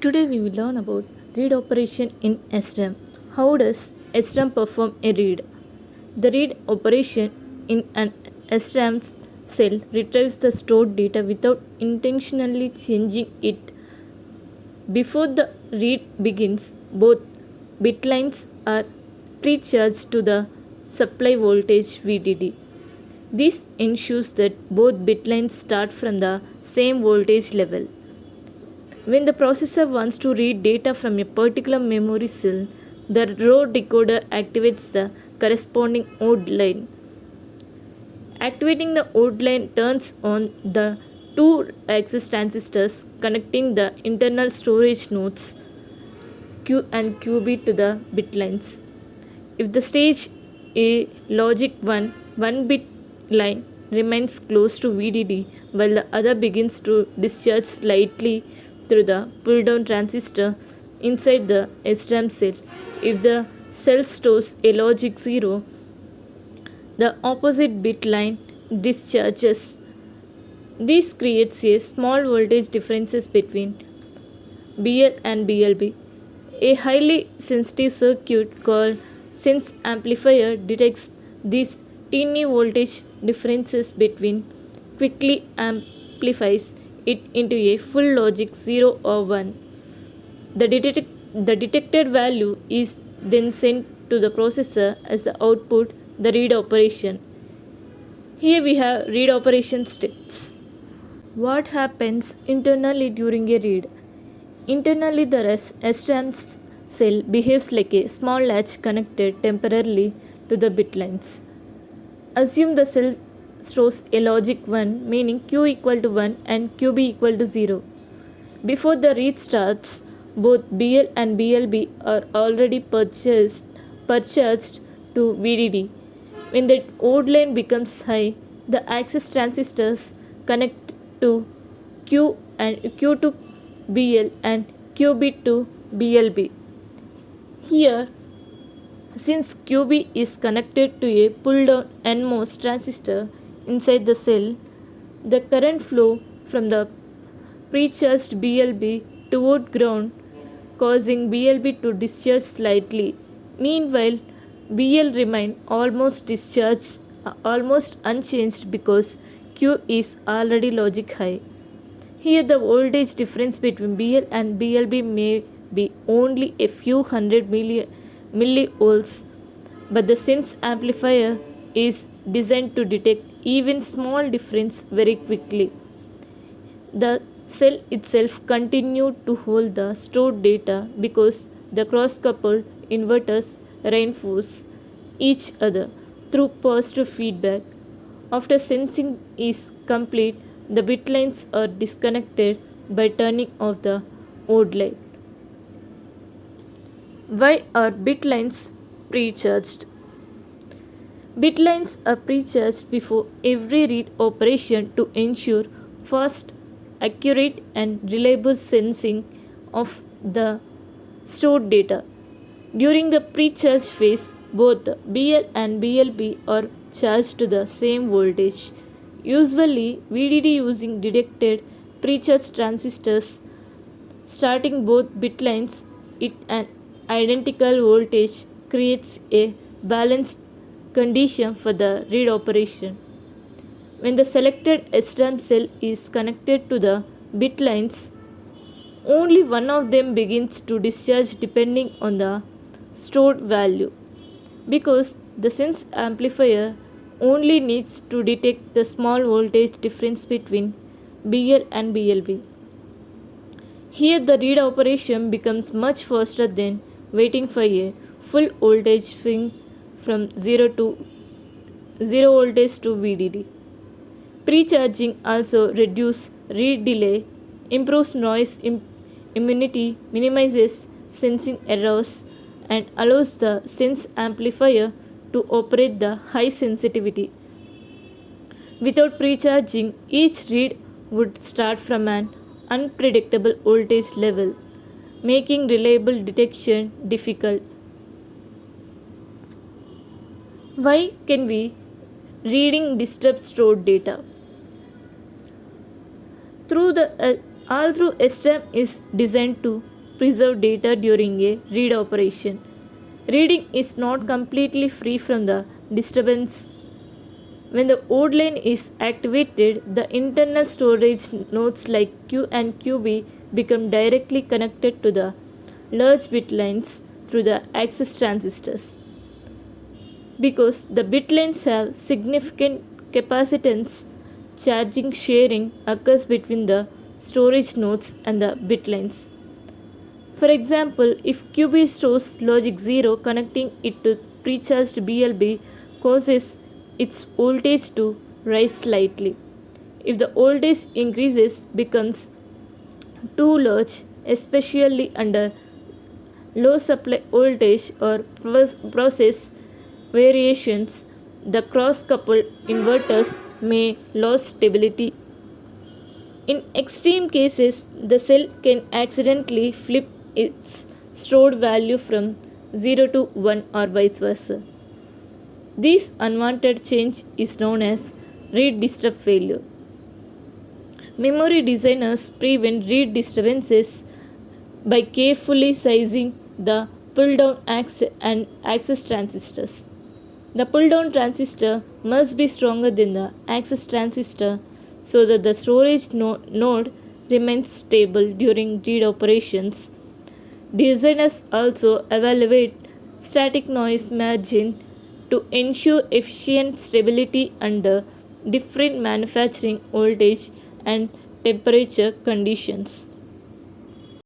Today we will learn about read operation in SRAM. How does SRAM perform a read? The read operation in an SRAM cell retrieves the stored data without intentionally changing it. Before the read begins, both bit lines are pre-charged to the supply voltage VDD. This ensures that both bit lines start from the same voltage level. When the processor wants to read data from a particular memory cell, the row decoder activates the corresponding OD line. Activating the OD line turns on the two access transistors connecting the internal storage nodes Q and QB to the bit lines. If the stage A logic 1 bit line remains close to VDD while the other begins to discharge slightly through the pull down transistor inside the SRAM cell. If the cell stores a logic 0, the opposite bit line discharges. This creates a small voltage differences between BL and BLB. A highly sensitive circuit called sense amplifier detects these teeny voltage differences between, quickly amplifies it into a full logic 0 or 1. The detected value is then sent to the processor as the output, the read operation. Here we have read operation steps. What happens internally during a read? Internally, the SRAM cell behaves like a small latch connected temporarily to the bit lines. Assume the cell stores a logic 1, meaning Q equal to 1 and QB equal to 0. Before the read starts, both BL and BLB are already purchased to VDD. When the OD line becomes high, the access transistors connect to Q to BL and QB to BLB. Here, since QB is connected to a pull-down NMOS transistor inside the cell, the current flow from the pre-charged BLB toward ground, causing BLB to discharge slightly. Meanwhile, BL remain almost unchanged because Q is already logic high. Here the voltage difference between BL and BLB may be only a few hundred millivolts, but the sense amplifier is designed to detect even small difference very quickly. The cell itself continued to hold the stored data because the cross-coupled inverters reinforce each other through positive feedback. After sensing is complete, the bit lines are disconnected by turning off the OD line. Why are bit lines pre-charged? Bit lines are pre-charged before every read operation to ensure fast, accurate and reliable sensing of the stored data. During the pre-charge phase, both BL and BLB are charged to the same voltage. Usually, VDD using detected pre-charge transistors starting both bit lines at an identical voltage creates a balanced condition for the read operation. When the selected SRAM cell is connected to the bit lines, only one of them begins to discharge depending on the stored value, because the sense amplifier only needs to detect the small voltage difference between BL and BLB. Here the read operation becomes much faster than waiting for a full voltage swing from 0 voltage to VDD. Pre-charging also reduces read delay, improves noise immunity, minimizes sensing errors, and allows the sense amplifier to operate the high sensitivity. Without pre-charging, each read would start from an unpredictable voltage level, making reliable detection difficult. Why can we reading disrupt stored data? Through the Although SRAM is designed to preserve data during a read operation, reading is not completely free from the disturbance. When the old line is activated, the internal storage nodes like Q and QB become directly connected to the large bit lines through the access transistors. Because the bit lines have significant capacitance, charging sharing occurs between the storage nodes and the bit lines. For example, if QB stores logic 0, connecting it to precharged BLB causes its voltage to rise slightly. If the voltage increases becomes too large, especially under low supply voltage or process variations, the cross-coupled inverters may lose stability. In extreme cases, the cell can accidentally flip its stored value from 0 to 1 or vice versa. This unwanted change is known as read disturb failure. Memory designers prevent read disturbances by carefully sizing the pull-down and access transistors. The pull-down transistor must be stronger than the access transistor so that the storage node remains stable during read operations. Designers also evaluate static noise margin to ensure efficient stability under different manufacturing voltage and temperature conditions.